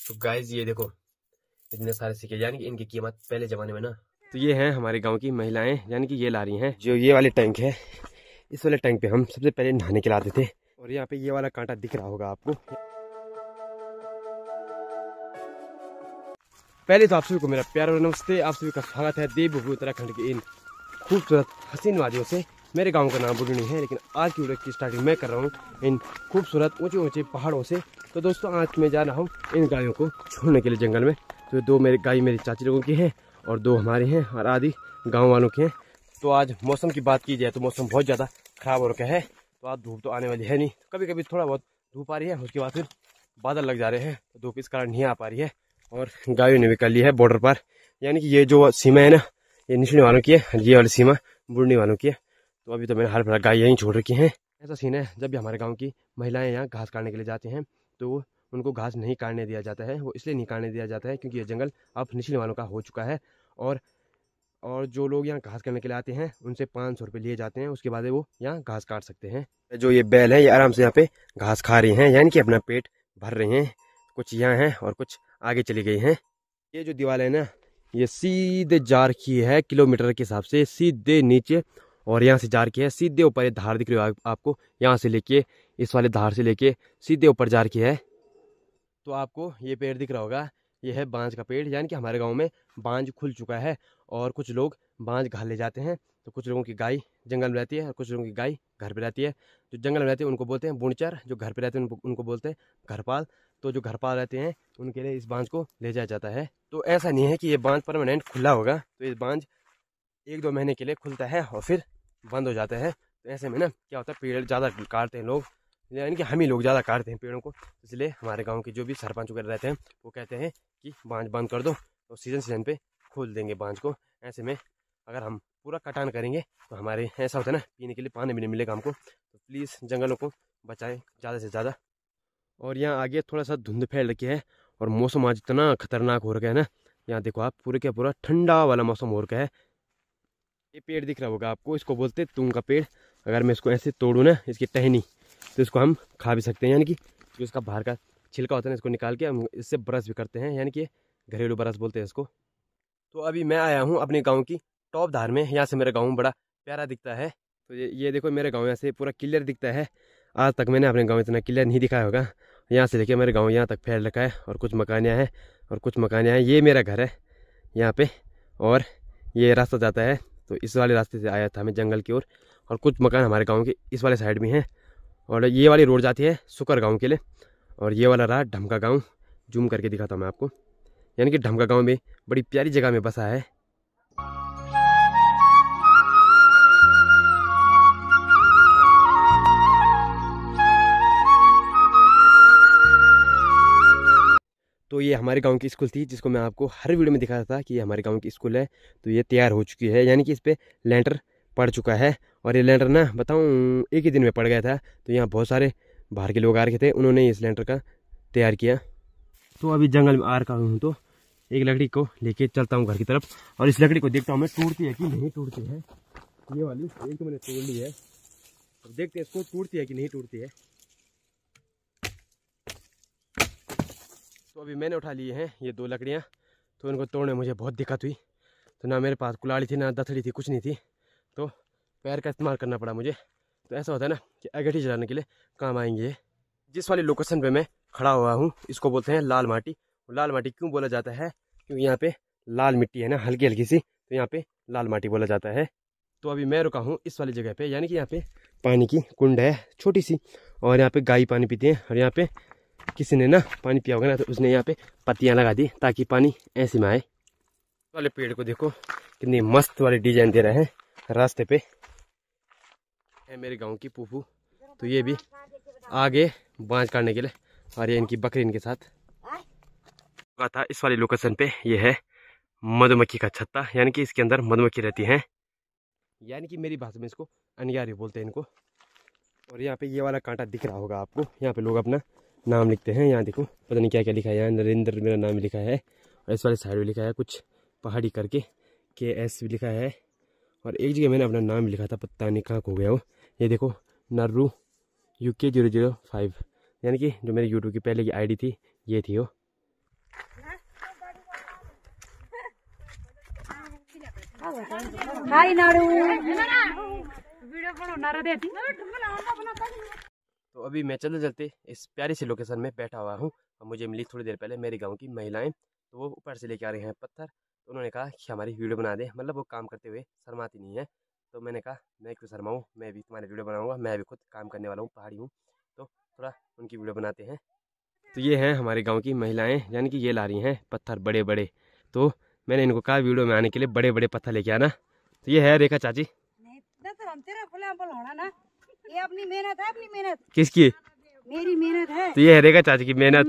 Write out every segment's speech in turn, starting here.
तो गाइज ये देखो इतने सारे सिक्के, यानी कि इनकी कीमत पहले जमाने में ना। तो ये हैं हमारे गांव की महिलाएं, यानी कि ये ला रही हैं जो ये वाले टैंक है। इस वाले टैंक पे हम सबसे पहले नहाने के लिए आते थे। और यहाँ पे ये वाला कांटा दिख रहा होगा आपको। पहले तो आप सभी को मेरा प्यार और नमस्ते। आप सभी का स्वागत है देवभूमि उत्तराखंड के इन खूबसूरत हसीन वादियों से। मेरे गांव का नाम बुढ़नी है, लेकिन आज की वीडियो की स्टार्टिंग मैं कर रहा हूँ इन खूबसूरत ऊंचे ऊंचे पहाड़ों से। तो दोस्तों आज मैं जा रहा हूँ इन गायों को छोड़ने के लिए जंगल में। तो दो मेरे गाय मेरी चाची लोगों की हैं और दो हमारी हैं और आधी गाँव वालों की हैं। तो आज मौसम की बात की जाए तो मौसम बहुत ज़्यादा ख़राब हो रखा है। तो आज धूप तो आने वाली है नहीं, कभी कभी थोड़ा बहुत धूप आ रही है, उसके बाद फिर बादल लग जा रहे हैं। तो धूप इस कारण नहीं आ पा रही है। और गायों ने भी कर ली है बॉर्डर पर, यानी कि ये जो सीमा है ना, ये निचले वालों की है, ये वाली सीमा बुढ़नी वालों की है। तो अभी तो मैंने हर भरा गाय यहीं छोड़ रखी हैं। ऐसा सीन है, जब भी हमारे गांव की महिलाएं यहाँ घास काटने के लिए जाते हैं तो उनको घास नहीं काटने दिया जाता है। वो इसलिए नहीं काटने दिया जाता है क्योंकि ये जंगल अब निचले वालों का हो चुका है। और जो लोग यहाँ घास करने के लिए आते हैं उनसे 500 रुपये लिए जाते हैं। उसके बाद वो यहाँ घास काट सकते हैं। जो ये बैल है ये आराम से यहाँ पे घास खा रही हैं, यानी कि अपना पेट भर रहे हैं। कुछ यहाँ हैं और कुछ आगे चली गई हैं। ये जो दीवार है ना, ये सीधे जा रखी है किलोमीटर के हिसाब से सीधे नीचे, और यहाँ से जा रखी है सीधे ऊपर। ये धार दिख रही है आपको, यहाँ से लेके इस वाले धार से लेके सीधे ऊपर जा रखी है। तो आपको ये पेड़ दिख रहा होगा, ये है बांज का पेड़। यानी कि हमारे गांव में बांज खुल चुका है और कुछ लोग बांज घा ले जाते हैं। तो कुछ लोगों की गाय जंगल में रहती है और कुछ लोगों की गाय घर पे रहती है। जो जंगल में रहते हैं उनको बोलते हैं बुनचर, जो घर पे रहते हैं उनको बोलते हैं घरपाल। तो जो घरपाल रहते हैं उनके लिए इस बांज को ले जाया जाता है। तो ऐसा नहीं है कि ये बांज परमानेंट खुला होगा। तो ये बांज 1-2 महीने के लिए खुलता है और फिर बंद हो जाता है। तो ऐसे में ना क्या होता है, पेड़ ज़्यादा काटते हैं लोग, यानी कि हम ही लोग ज़्यादा काटते हैं पेड़ों को। इसलिए हमारे गांव के जो भी सरपंच वगैरह रहते हैं वो कहते हैं कि बांज बंद कर दो, तो सीजन पे खोल देंगे बांज को। ऐसे में अगर हम पूरा कटान करेंगे तो हमारे ऐसा होता है ना, पीने के लिए पानी भी नहीं मिलेगा हमको। तो प्लीज़ जंगलों को बचाएं ज़्यादा से ज़्यादा। और यहाँ आगे थोड़ा सा धुंध फैल रखी है और मौसम आज इतना खतरनाक हो रखा है ना। यहाँ देखो आप, पूरे क्या पूरा ठंडा वाला मौसम हो रखा है। ये पेड़ दिख रहा होगा आपको, इसको बोलते हैं तुंग का पेड़। अगर मैं इसको ऐसे तोड़ूँ ना, इसकी टहनी, तो इसको हम खा भी सकते हैं। यानी कि जो इसका बाहर का छिलका होता है ना, इसको निकाल के हम इससे ब्रश भी करते हैं, यानी कि घरेलू ब्रश बोलते हैं इसको। तो अभी मैं आया हूँ अपने गाँव की टॉप धार में। यहाँ से मेरा गाँव बड़ा प्यारा दिखता है। तो ये देखो मेरे गाँव यहाँ से पूरा क्लियर दिखता है। आज तक मैंने अपने गाँव इतना क्लियर नहीं दिखाया होगा। यहाँ से लेके मेरे गाँव यहाँ तक फैल रखा है और कुछ मकानियाँ हैं और कुछ मकानियाँ हैं। ये मेरा घर है यहाँ पे, और ये रास्ता जाता है। तो इस वाले रास्ते से आया था मैं जंगल की ओर। और कुछ मकान हमारे गांव के इस वाले साइड में हैं। और ये वाली रोड जाती है सुकर गांव के लिए। और ये वाला रहा ढमका गांव। जूम करके दिखाता हूँ मैं आपको, यानी कि ढमका गांव में बड़ी प्यारी जगह में बसा है। तो ये हमारे गांव की स्कूल थी, जिसको मैं आपको हर वीडियो में दिखाता था कि ये हमारे गांव की स्कूल है। तो ये तैयार हो चुकी है, यानी कि इस पर लेंटर पड़ चुका है। और ये लेंटर ना बताऊं एक ही दिन में पड़ गया था। तो यहाँ बहुत सारे बाहर के लोग आ रखे थे, उन्होंने इस लेंटर का तैयार किया। तो अभी जंगल में आ रखा हूँ, तो एक लकड़ी को लेके चलता हूँ घर की तरफ। और इस लकड़ी को देखता हूँ मैं टूटती है कि नहीं टूटती है। ये वाली एक तो मैंने तोड़ ली है, अब देखते हैं इसको टूटती है कि नहीं टूटती है। तो अभी मैंने उठा लिए हैं ये 2 लकड़ियाँ। तो इनको तोड़ने में मुझे बहुत दिक्कत हुई। तो ना मेरे पास कुल्हाड़ी थी, ना दथड़ी थी, कुछ नहीं थी। तो पैर का इस्तेमाल करना पड़ा मुझे। तो ऐसा होता है ना कि अगेठी जलाने के लिए काम आएंगे। जिस वाली लोकेशन पे मैं खड़ा हुआ हूँ इसको बोलते हैं लाल माटी। लाल माटी क्यों बोला जाता है, क्योंकि यहाँ पे लाल मिट्टी है ना, हल्की हल्की सी, तो यहाँ पे लाल माटी बोला जाता है। तो अभी मैं रुका हूँ इस वाली जगह पे, यानी कि यहाँ पे पानी की कुंड है छोटी सी, और यहाँ पे गाय पानी पीती है। और यहाँ पे किसी ने ना पानी पिया होगा ना, तो उसने यहाँ पे पत्तियाँ लगा दी ताकि पानी ऐसे में आए। वाले पेड़ को देखो कितनी मस्त वाली डिजाइन दे रहे हैं रास्ते पे। है मेरे गांव की फूफू, तो ये भी आगे बांज काटने के लिए, और ये इनकी बकरी इनके साथ था। इस वाली लोकेशन पे ये है मधुमक्खी का छत्ता, यानी कि इसके अंदर मधुमक्खी रहती हैं, यानी कि मेरी भाषा में इसको अनियारी बोलते हैं इनको। और यहाँ पे ये वाला कांटा दिख रहा होगा आपको, यहाँ पे लोग अपना नाम लिखते हैं। यहाँ देखो पता नहीं क्या क्या लिखा है, यहाँ नरेंद्र मेरा नाम लिखा है। और इस वाले साइड में लिखा है कुछ पहाड़ी करके KS भी लिखा है। और एक जगह मैंने अपना नाम लिखा था, पता नहीं कहाँ हो गया हो। ये देखो नर्रू UK 005, यानी कि जो मेरी यूट्यूब की पहले की ID थी ये थी वो। हाय नाड़ू। तो अभी मैं चलते चलते इस प्यारी सी लोकेशन में बैठा हुआ हूँ और मुझे मिली थोड़ी देर पहले मेरे गांव की महिलाएं। तो वो ऊपर से लेके आ रहे हैं पत्थर। तो उन्होंने कहा कि हमारी वीडियो बना दे, मतलब वो काम करते हुए शर्माती नहीं है। तो मैंने कहा मैं क्यों शर्माऊँ, मैं भी तुम्हारी वीडियो बनाऊँगा, मैं भी खुद काम करने वाला हूँ, पहाड़ी हूँ, तो थोड़ा उनकी वीडियो बनाते हैं। तो ये हैं हमारे गाँव की महिलाएँ, यानी कि ये ला रही हैं पत्थर बड़े बड़े। तो मैंने इनको कहा वीडियो में आने के लिए बड़े बड़े पत्थर लेके आना। तो ये है रेखा चाची। ये अपनी मेहनत है, अपनी मेहनत। किसकी? मेरी मेहनत है। तो ये है रेखा चाची की मेहनत।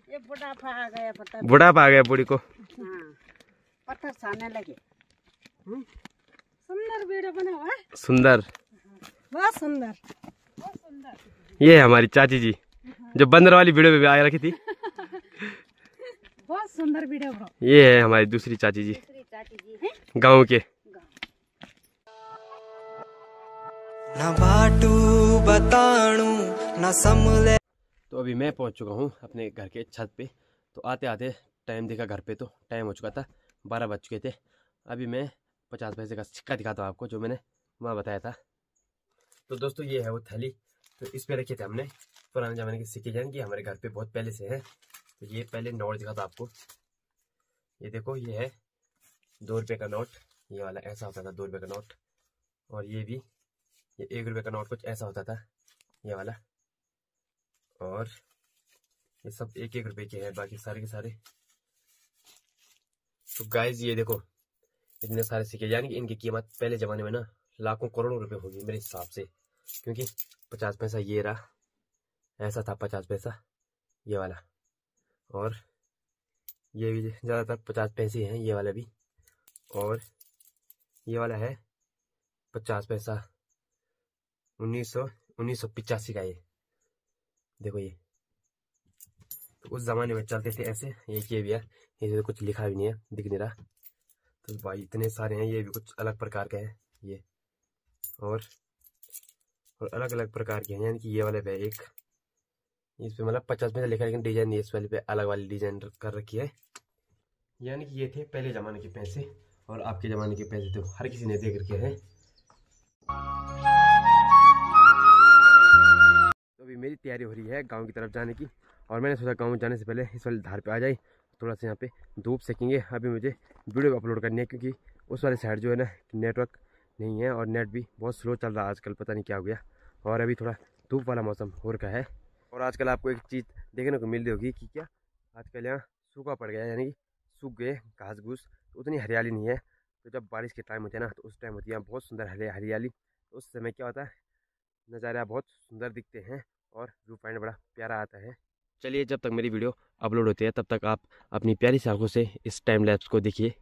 ये बुढ़ापा आ गया, पत्थर बुढ़ापा आ गया बूढ़ी को। हाँ, पत्थर साने लगे। सुंदर वीडियो बना हुआ है। सुंदर, बहुत सुंदर, बहुत सुंदर। ये है हमारी चाची जी जो बंदर वाली वीडियो में आ रखी थी। बहुत सुंदर वीडियो ब्रो। ये है हमारी दूसरी चाची जी, गाँव के। ना बाटू बताणू ना समले। तो अभी मैं पहुंच चुका हूं अपने घर के छत पे। तो आते आते टाइम देखा घर पे, तो टाइम हो चुका था 12 बज चुके थे। अभी मैं 50 पैसे का सिक्का दिखाता हूँ आपको, जो मैंने वहाँ बताया था। तो दोस्तों ये है वो थैली। तो इस पे रखे थे हमने पुराने ज़माने के सिक्के, यानी कि हमारे घर पे बहुत पहले से है। तो ये पहले नोट दिखाता आपको। ये देखो, ये है 2 रुपये का नोट, ये वाला ऐसा होता था 2 रुपये का नोट। और ये भी, ये 1 रुपये का नोट कुछ ऐसा होता था, ये वाला। और ये सब 1-1 रुपए के हैं, बाकी सारे के सारे। तो गाइज ये देखो, इतने सारे सिक्के, यानी कि इनकी कीमत पहले ज़माने में ना लाखों करोड़ों रुपए होगी मेरे हिसाब से। क्योंकि 50 पैसा ये रहा, ऐसा था 50 पैसा ये वाला। और ये भी ज़्यादातर 50 पैसे हैं, ये वाला भी। और ये वाला है 50 पैसा 1985 का। ये देखो, ये तो उस ज़माने में चलते थे ऐसे। ये भी है, ये तो कुछ लिखा भी नहीं है, दिख नहीं रहा। तो भाई इतने सारे हैं, ये भी कुछ अलग प्रकार के हैं ये। और अलग अलग प्रकार के हैं, यानी कि ये वाले पे एक, इस पे मतलब 50 पैसा लिखा है, लेकिन डिजाइन इस वाले पे अलग वाली डिजाइन कर रखी है। यानी कि ये थे पहले ज़माने के पैसे, और आपके ज़माने के पैसे तो हर किसी ने देख रखे हैं। तो अभी मेरी तैयारी हो रही है गांव की तरफ जाने की, और मैंने सोचा गांव जाने से पहले इस वाले धार पे आ जाए, थोड़ा सा यहाँ पे धूप सेकेंगे। अभी मुझे वीडियो अपलोड करनी है, क्योंकि उस वाले साइड जो है ना नेटवर्क नहीं है, और नेट भी बहुत स्लो चल रहा है आजकल, पता नहीं क्या हो गया। और अभी थोड़ा धूप वाला मौसम हो रखा है। और आजकल आपको एक चीज़ देखने को मिल रही होगी कि क्या आजकल यहाँ सूखा पड़ गया है, यानी कि सूख गए घास घूस, तो उतनी हरियाली नहीं है। तो जब बारिश के टाइम होते हैं ना, तो उस टाइम होती है यहाँ बहुत सुंदर हरियाली। तो उस समय क्या होता है, नज़ारा बहुत सुंदर दिखते हैं और व्यू पॉइंट बड़ा प्यारा आता है। चलिए, जब तक मेरी वीडियो अपलोड होती है तब तक आप अपनी प्यारी सी आंखों से इस टाइम लैप्स को देखिए।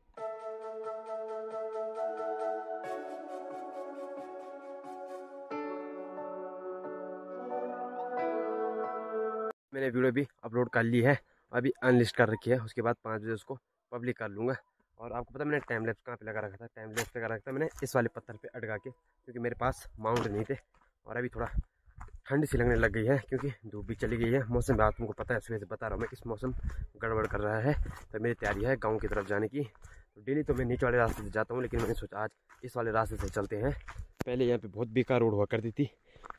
मैंने वीडियो भी अपलोड कर ली है, अभी अनलिस्ट कर रखी है, उसके बाद 5 बजे उसको पब्लिक कर लूँगा। और आपको पता मैंने टाइम लैप्स कहाँ पे लगा रखा था, टाइम लैप्स लगा रखा था मैंने इस वाले पत्थर पे अटका के, क्योंकि मेरे पास माउंट नहीं थे। और अभी थोड़ा ठंड सी लगने लग गई है, क्योंकि धूप भी चली गई है। मौसम भी तुमको पता है, सुबह से बता रहा हूँ मैं, किस मौसम गड़बड़ कर रहा है। तो मेरी तैयारी है गाँव की तरफ जाने की। तो डेली तो मैं नीचे वाले रास्ते से जाता हूँ, लेकिन मैंने सोचा आज इस वाले रास्ते से चलते हैं। पहले यहाँ पे बहुत बेकार रोड हुआ करती थी,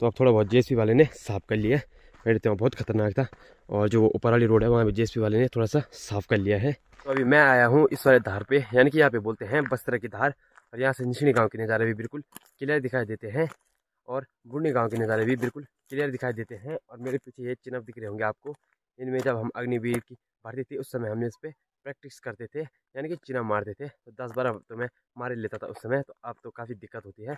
तो अब थोड़ा बहुत जेसीबी वाले ने साफ़ कर लिया है। पहले तो बहुत खतरनाक था, और जो ऊपर वाली रोड है वहाँ भी जेसीबी वाले ने थोड़ा सा साफ़ कर लिया है। तो अभी मैं आया हूँ इस वाले धार पे, यानी कि यहाँ पे बोलते हैं बस्तर की धार। और यहाँ से निचनी गाँव के नज़ारे भी बिल्कुल क्लियर दिखाई देते हैं, और बुढ़नी गांव के नज़ारे भी बिल्कुल क्लियर दिखाई देते हैं। और मेरे पीछे ये चिन्ह दिख रहे होंगे आपको, इनमें जब हम अग्निवीर की भर्ती थी उस समय हमने इस पर प्रैक्टिस करते थे, यानी कि चिन्ह मारते थे। तो 10-12 तो मैं मार लेता था उस समय, तो अब तो काफ़ी दिक्कत होती है।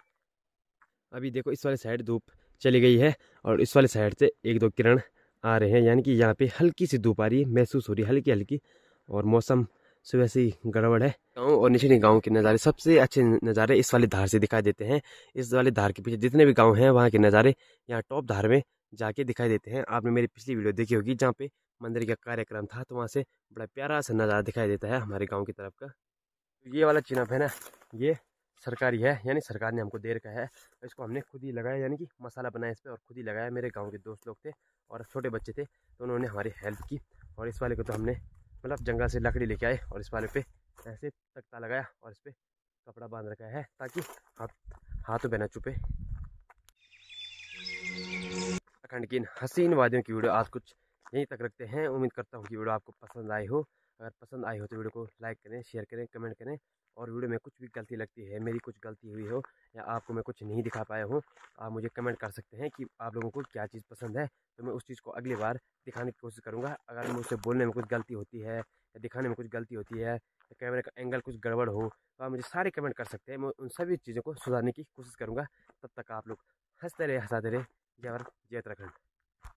अभी देखो इस वाले साइड धूप चली गई है, और इस वाले साइड से 1-2 किरण आ रहे हैं, यानी कि यहाँ पे हल्की सी धूप आ रही है, महसूस हो रही है हल्की हल्की। और मौसम सुबह से ही गड़बड़ है। गाँव और निचली गाँव के नज़ारे, सबसे अच्छे नज़ारे इस वाले धार से दिखाई देते हैं। इस वाले धार के पीछे जितने भी गाँव हैं वहाँ के नज़ारे यहाँ टॉप धार में जाके दिखाई देते हैं। आपने मेरी पिछली वीडियो देखी होगी जहाँ पे मंदिर का कार्यक्रम था, तो वहाँ से बड़ा प्यारा सा नज़ारा दिखाई देता है हमारे गाँव की तरफ का। ये वाला चिन्ह है ना, ये सरकारी है, यानी सरकार ने हमको दे रखा है। इसको हमने खुद ही लगाया, यानी कि मसाला बनाया इस पर और खुद ही लगाया। मेरे गांव के दोस्त लोग थे और छोटे बच्चे थे, तो उन्होंने हमारी हेल्प की। और इस वाले को तो हमने मतलब जंगल से लकड़ी लेके आए और इस वाले पे ऐसे तख्ता लगाया और इस पर कपड़ा बांध रखा है ताकि हाथों पे न चुपे। उत्तराखंड की इन हसीन वादियों की वीडियो आज कुछ यहीं तक रखते हैं। उम्मीद करता हूँ कि वीडियो आपको पसंद आई हो। अगर पसंद आई हो तो वीडियो को लाइक करें, शेयर करें, कमेंट करें। और वीडियो में कुछ भी गलती लगती है, मेरी कुछ गलती हुई हो या आपको मैं कुछ नहीं दिखा पाया हूँ, आप मुझे कमेंट कर सकते हैं कि आप लोगों को क्या चीज़ पसंद है, तो मैं उस चीज़ को अगली बार दिखाने की कोशिश करूँगा। अगर मुझसे बोलने में कुछ गलती होती है या दिखाने में कुछ गलती होती है या कैमरे का एंगल कुछ गड़बड़ हो, तो आप मुझे सारे कमेंट कर सकते हैं। मैं उन सभी चीज़ों को सुधारने की कोशिश करूँगा। तब तक आप लोग हंसते रहे, हंसाते रहे। जय भारत, जय उत्तराखंड।